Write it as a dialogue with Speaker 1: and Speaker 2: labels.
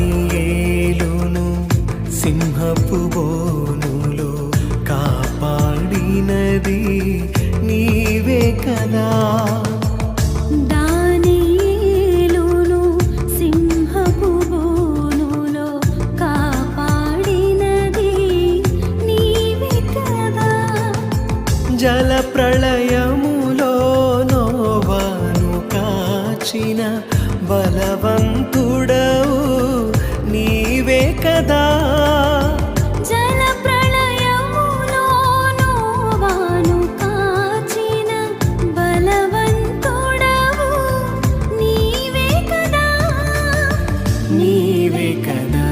Speaker 1: దానియేలును సింహపు బోనులో కాపాడినది నీవే కదా.
Speaker 2: దానియేలును సింహపు బోనులో కాపాడినది నీవే కదా.
Speaker 1: జల ప్రళయములో నోవాను కాచిన బలవంతుడవు నీవే కదా.
Speaker 2: జల ప్రళయములో నోవాను కాచిన బలవంతుడవు నీవే కదా.
Speaker 1: నీవే కదా.